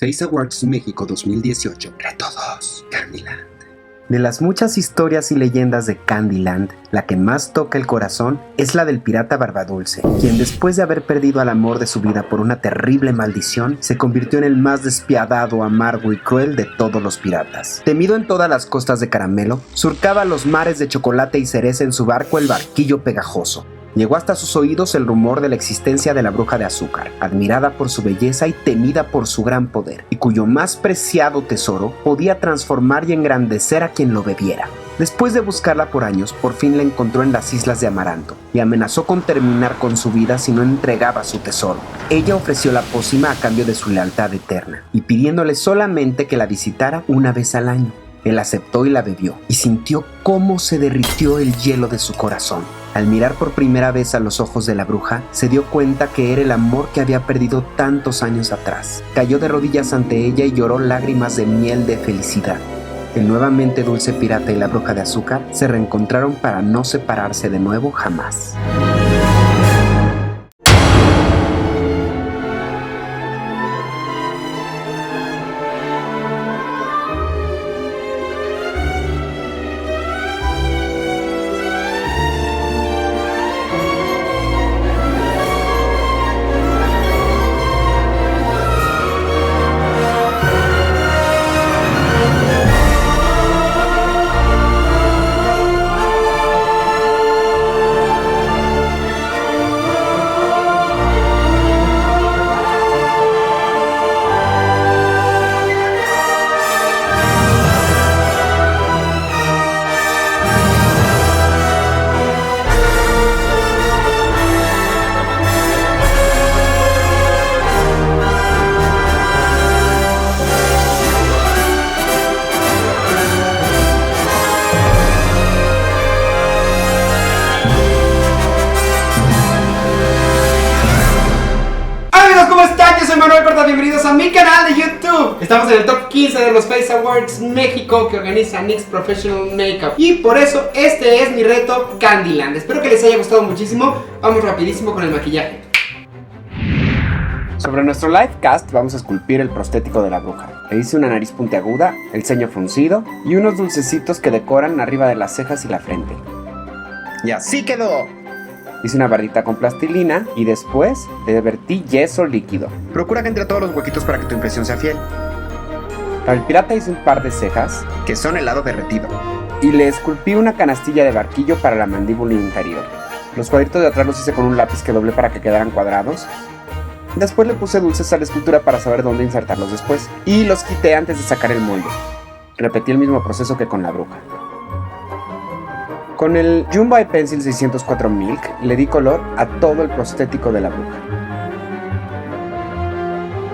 Face Awards México 2018, Reto 2, Candyland. De las muchas historias y leyendas de Candyland, la que más toca el corazón es la del pirata Barbadulce, quien después de haber perdido al amor de su vida por una terrible maldición, se convirtió en el más despiadado, amargo y cruel de todos los piratas. Temido en todas las costas de Caramelo, surcaba los mares de chocolate y cereza en su barco, el Barquillo Pegajoso. Llegó hasta sus oídos el rumor de la existencia de la Bruja de Azúcar, admirada por su belleza y temida por su gran poder, y cuyo más preciado tesoro podía transformar y engrandecer a quien lo bebiera. Después de buscarla por años, por fin la encontró en las islas de Amaranto, y amenazó con terminar con su vida si no entregaba su tesoro. Ella ofreció la pócima a cambio de su lealtad eterna, y pidiéndole solamente que la visitara una vez al año. Él aceptó y la bebió, y sintió cómo se derritió el hielo de su corazón. Al mirar por primera vez a los ojos de la bruja, se dio cuenta que era el amor que había perdido tantos años atrás. Cayó de rodillas ante ella y lloró lágrimas de miel de felicidad. El nuevamente dulce pirata y la Bruja de Azúcar se reencontraron para no separarse de nuevo jamás. Bienvenidos a mi canal de YouTube. Estamos en el top 15 de los Face Awards México que organiza NYX Professional Makeup, y por eso este es mi reto Candyland. Espero que les haya gustado muchísimo. Vamos rapidísimo con el maquillaje. Sobre nuestro live cast vamos a esculpir el prostético de la bruja. Le hice una nariz puntiaguda, el ceño fruncido y unos dulcecitos que decoran arriba de las cejas y la frente. Y así quedó. Hice una bardita con plastilina y después le vertí yeso líquido. Procura que entre a todos los huequitos para que tu impresión sea fiel. Para el pirata hice un par de cejas, que son helado derretido, y le esculpí una canastilla de barquillo para la mandíbula inferior. Los cuadritos de atrás los hice con un lápiz que doblé para que quedaran cuadrados. Después le puse dulces a la escultura para saber dónde insertarlos después, y los quité antes de sacar el molde. Repetí el mismo proceso que con la bruja. Con el Jumbo Eye Pencil 604 Milk le di color a todo el prostético de la bruja.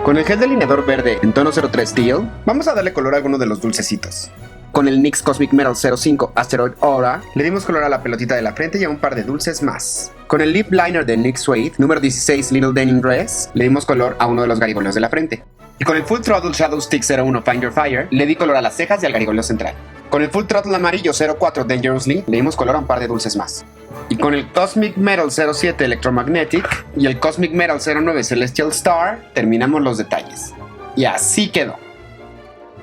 Con el gel delineador verde en tono 03 Teal, vamos a darle color a alguno de los dulcecitos. Con el NYX Cosmic Metal 05 Asteroid Aura, le dimos color a la pelotita de la frente y a un par de dulces más. Con el Lip Liner de NYX Suede, número 16 Little Denim Dress, le dimos color a uno de los garigoleos de la frente. Y con el Full Throttle Shadow Stick 01 Find Your Fire, le di color a las cejas y al garigoleo central. Con el Full Throttle amarillo 04 Dangerously, le dimos color a un par de dulces más. Y con el Cosmic Metal 07 Electromagnetic y el Cosmic Metal 09 Celestial Star, terminamos los detalles. Y así quedó.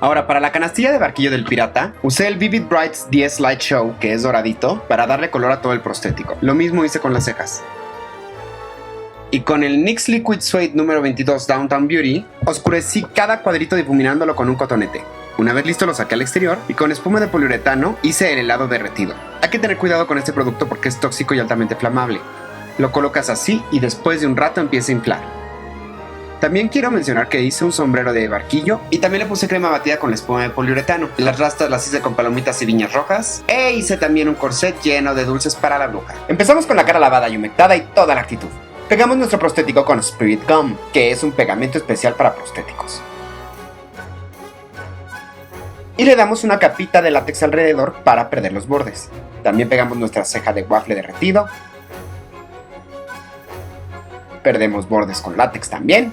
Ahora, para la canastilla de barquillo del pirata, usé el Vivid Brights 10 Light Show, que es doradito, para darle color a todo el prostético. Lo mismo hice con las cejas. Y con el NYX Liquid Suede número 22 Downtown Beauty, oscurecí cada cuadrito difuminándolo con un cotonete. Una vez listo lo saqué al exterior y con espuma de poliuretano hice el helado derretido. Hay que tener cuidado con este producto porque es tóxico y altamente flamable. Lo colocas así y después de un rato empieza a inflar. También quiero mencionar que hice un sombrero de barquillo y también le puse crema batida con la espuma de poliuretano. Las rastas las hice con palomitas y viñas rojas e hice también un corset lleno de dulces para la bruja. Empezamos con la cara lavada y humectada y toda la actitud. Pegamos nuestro prostético con Spirit Gum, que es un pegamento especial para prostéticos. Y le damos una capita de látex alrededor para perder los bordes. También pegamos nuestra ceja de waffle derretido. Perdemos bordes con látex también.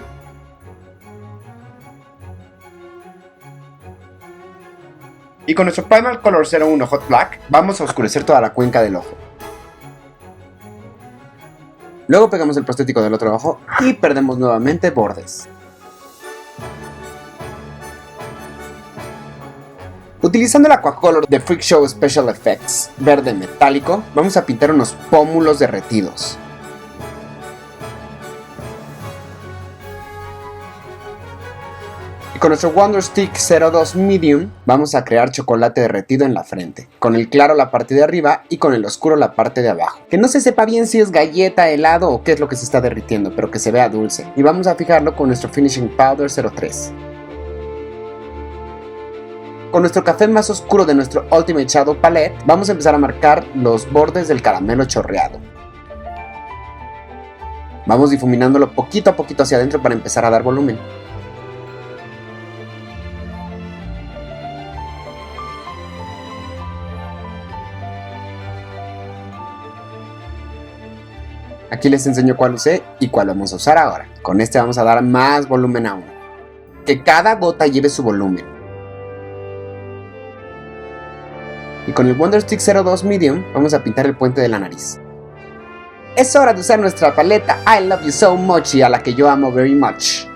Y con nuestro Primal Color 01 Hot Black vamos a oscurecer toda la cuenca del ojo. Luego pegamos el prostético del otro ojo y perdemos nuevamente bordes. Utilizando el Aquacolor de Freak Show Special Effects verde metálico, vamos a pintar unos pómulos derretidos. Y con nuestro Wonder Stick 02 Medium vamos a crear chocolate derretido en la frente, con el claro la parte de arriba y con el oscuro la parte de abajo. Que no se sepa bien si es galleta, helado o qué es lo que se está derritiendo, pero que se vea dulce. Y vamos a fijarlo con nuestro Finishing Powder 03. Con nuestro café más oscuro de nuestro Ultimate Shadow Palette, vamos a empezar a marcar los bordes del caramelo chorreado. Vamos difuminándolo poquito a poquito hacia adentro para empezar a dar volumen. Aquí les enseño cuál usé y cuál vamos a usar ahora. Con este vamos a dar más volumen aún. Que cada gota lleve su volumen. Y con el Wonder Stick 02 Medium vamos a pintar el puente de la nariz. Es hora de usar nuestra paleta I Love You So Much y a la que yo amo very much.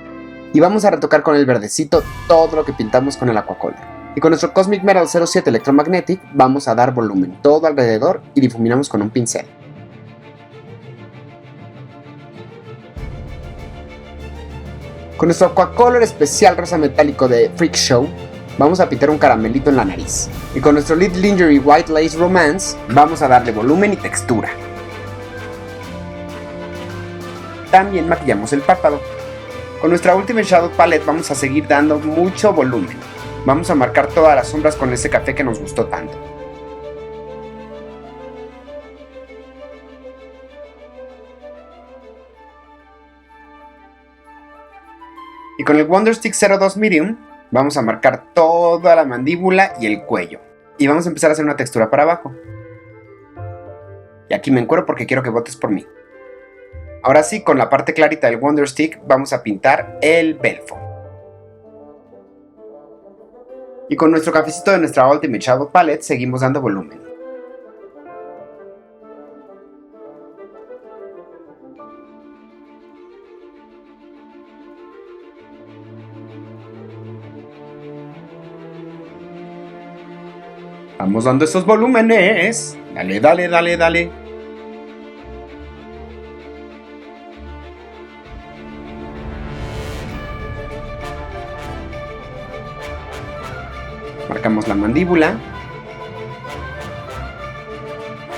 Y vamos a retocar con el verdecito todo lo que pintamos con el Aquacolor. Y con nuestro Cosmic Metal 07 Electromagnetic vamos a dar volumen todo alrededor y difuminamos con un pincel. Con nuestro Aquacolor especial rosa metálico de Freak Show, vamos a pintar un caramelito en la nariz. Y con nuestro Lit Lingerie White Lace Romance, vamos a darle volumen y textura. También maquillamos el párpado. Con nuestra Ultimate Shadow Palette vamos a seguir dando mucho volumen. Vamos a marcar todas las sombras con ese café que nos gustó tanto. Y con el Wonder Stick 02 Medium vamos a marcar toda la mandíbula y el cuello. Y vamos a empezar a hacer una textura para abajo. Y aquí me encuero porque quiero que votes por mí. Ahora sí, con la parte clarita del Wonder Stick vamos a pintar el belfo. Y con nuestro cafecito de nuestra Ultimate Shadow Palette seguimos dando volumen. Vamos dando esos volúmenes. Dale, dale, dale, dale. Marcamos la mandíbula.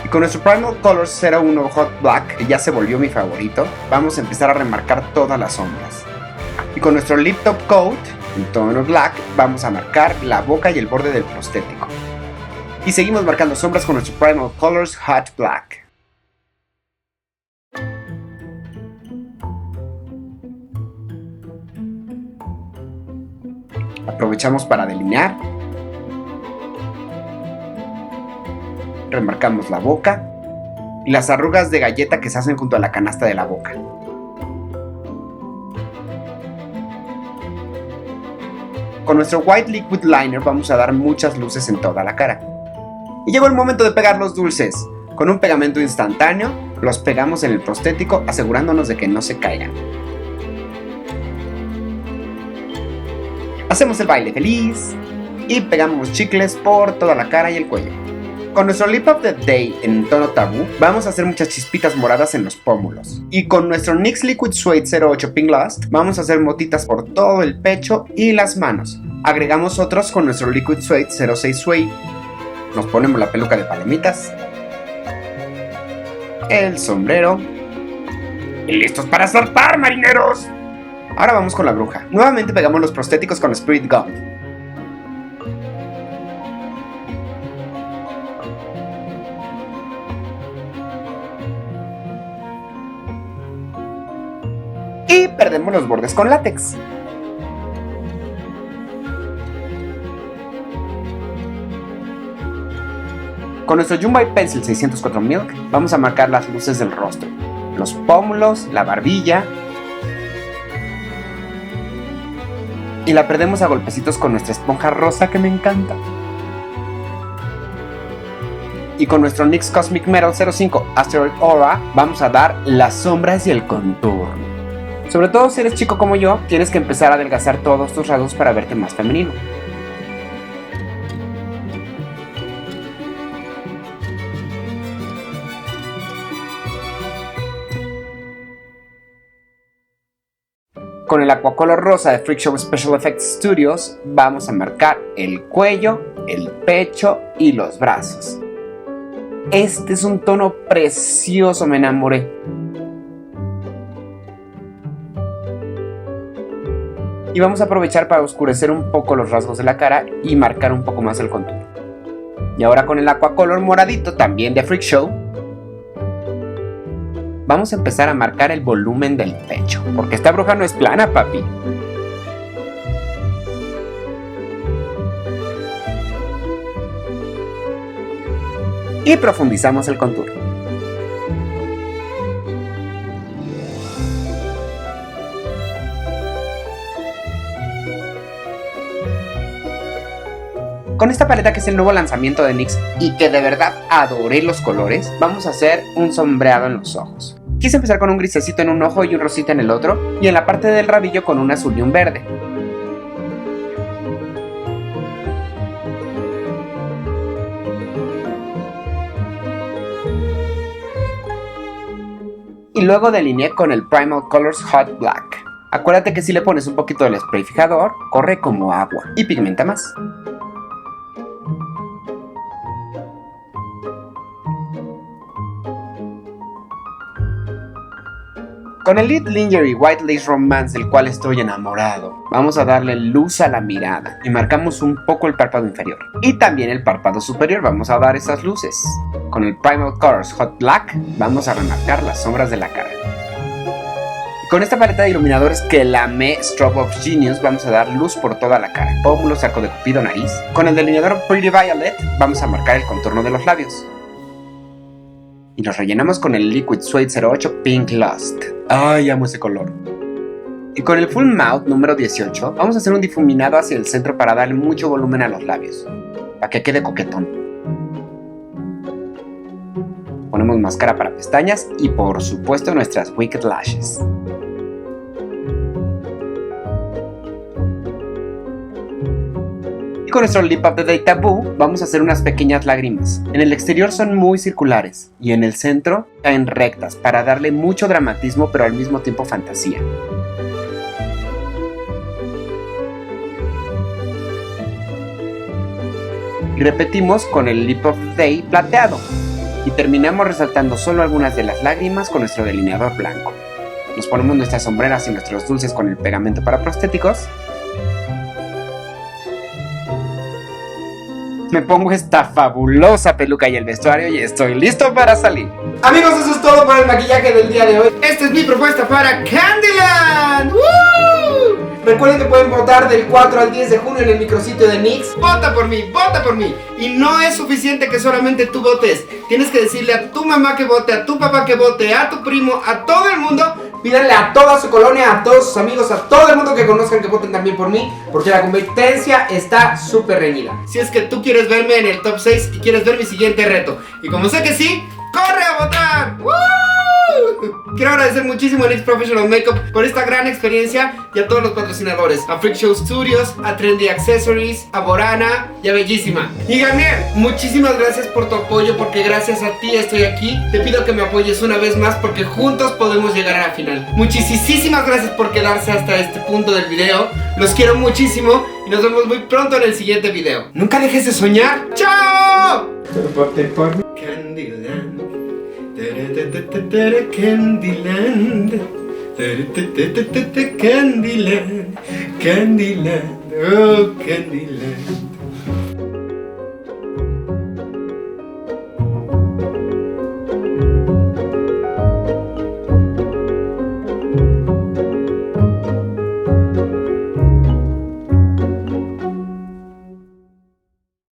Y con nuestro Primal Colors 01 Hot Black, que ya se volvió mi favorito, vamos a empezar a remarcar todas las sombras. Y con nuestro Lip Top Coat, en tono black, vamos a marcar la boca y el borde del prostético. Y seguimos marcando sombras con nuestro Primal Colors Hot Black. Aprovechamos para delinear. Remarcamos la boca y las arrugas de galleta que se hacen junto a la canasta de la boca. Con nuestro White Liquid Liner vamos a dar muchas luces en toda la cara. Y llegó el momento de pegar los dulces. Con un pegamento instantáneo, los pegamos en el prostético asegurándonos de que no se caigan. Hacemos el baile feliz y pegamos chicles por toda la cara y el cuello. Con nuestro Lip of the Day en tono tabú, vamos a hacer muchas chispitas moradas en los pómulos. Y con nuestro NYX Liquid Suede 08 Pink Lust, vamos a hacer motitas por todo el pecho y las manos. Agregamos otros con nuestro Liquid Suede 06 Suede. Nos ponemos la peluca de palomitas, el sombrero y listos para zarpar, marineros. Ahora vamos con la bruja. Nuevamente pegamos los prostéticos con Spirit Gum. Y perdemos los bordes con látex. Con nuestro Jumbo Pencil 604 Milk vamos a marcar las luces del rostro, los pómulos, la barbilla, y la perdemos a golpecitos con nuestra esponja rosa que me encanta. Y con nuestro NYX Cosmic Metal 05 Asteroid Aura vamos a dar las sombras y el contorno. Sobre todo si eres chico como yo, tienes que empezar a adelgazar todos tus rasgos para verte más femenino. con el Aquacolor rosa de Freak Show Special Effects Studios vamos a marcar el cuello, el pecho y los brazos. Este es un tono precioso, me enamoré. Y vamos a aprovechar para oscurecer un poco los rasgos de la cara y marcar un poco más el contorno. Y ahora con el Aquacolor moradito, también de Freak Show, vamos a empezar a marcar el volumen del pecho, porque esta bruja no es plana, papi. Y profundizamos el contorno. Con esta paleta, que es el nuevo lanzamiento de NYX y que de verdad adoré los colores, vamos a hacer un sombreado en los ojos. Quise empezar con un grisecito en un ojo y un rosita en el otro, y en la parte del rabillo con un azul y un verde. Y luego delineé con el Primal Colors Hot Black. Acuérdate que si le pones un poquito del spray fijador, corre como agua y pigmenta más. Con el Lead Lingerie White Lace Romance, del cual estoy enamorado, vamos a darle luz a la mirada y marcamos un poco el párpado inferior. Y también el párpado superior vamos a dar esas luces. Con el Primal Colors Hot Black vamos a remarcar las sombras de la cara. Y con esta paleta de iluminadores que la amé, Strobe of Genius, vamos a dar luz por toda la cara. Pómulos, arco de cupido, nariz. Con el delineador Pretty Violet vamos a marcar el contorno de los labios. Y los rellenamos con el Liquid Suede 08 Pink Lust. ¡Ay, amo ese color! Y con el Full Mouth número 18 vamos a hacer un difuminado hacia el centro para darle mucho volumen a los labios, para que quede coquetón. Ponemos máscara para pestañas y por supuesto nuestras Wicked Lashes. Con nuestro Lip Up the Day Taboo vamos a hacer unas pequeñas lágrimas. En el exterior son muy circulares y en el centro caen rectas para darle mucho dramatismo pero al mismo tiempo fantasía. Y repetimos con el Lip of the Day plateado y terminamos resaltando solo algunas de las lágrimas con nuestro delineador blanco. Nos ponemos nuestras sombreras y nuestros dulces con el pegamento para prostéticos. Me pongo esta fabulosa peluca y el vestuario y estoy listo para salir. Amigos, eso es todo por el maquillaje del día de hoy. Esta es mi propuesta para Candyland. ¡Woo! Recuerden que pueden votar del 4 al 10 de junio en el micrositio de NYX. Vota por mí, vota por mí. Y no es suficiente que solamente tú votes. Tienes que decirle a tu mamá que vote, a tu papá que vote, a tu primo, a todo el mundo. Pídanle a toda su colonia, a todos sus amigos, a todo el mundo que conozcan que voten también por mí, porque la competencia está súper reñida. Si es que tú quieres verme en el top 6 y quieres ver mi siguiente reto, y como sé que sí, ¡corre a votar! ¡Woo! Quiero agradecer muchísimo a NYX Professional Makeup por esta gran experiencia y a todos los patrocinadores, a Freak Show Studios, a Trendy Accessories, a Borana y a Bellísima. Y Garnier, muchísimas gracias por tu apoyo, porque gracias a ti estoy aquí. Te pido que me apoyes una vez más porque juntos podemos llegar a la final. Muchísimas gracias por quedarse hasta este punto del video. Los quiero muchísimo y nos vemos muy pronto en el siguiente video. Nunca dejes de soñar. ¡Chao! Candyland. Candyland, Candyland, Candyland, oh Candyland.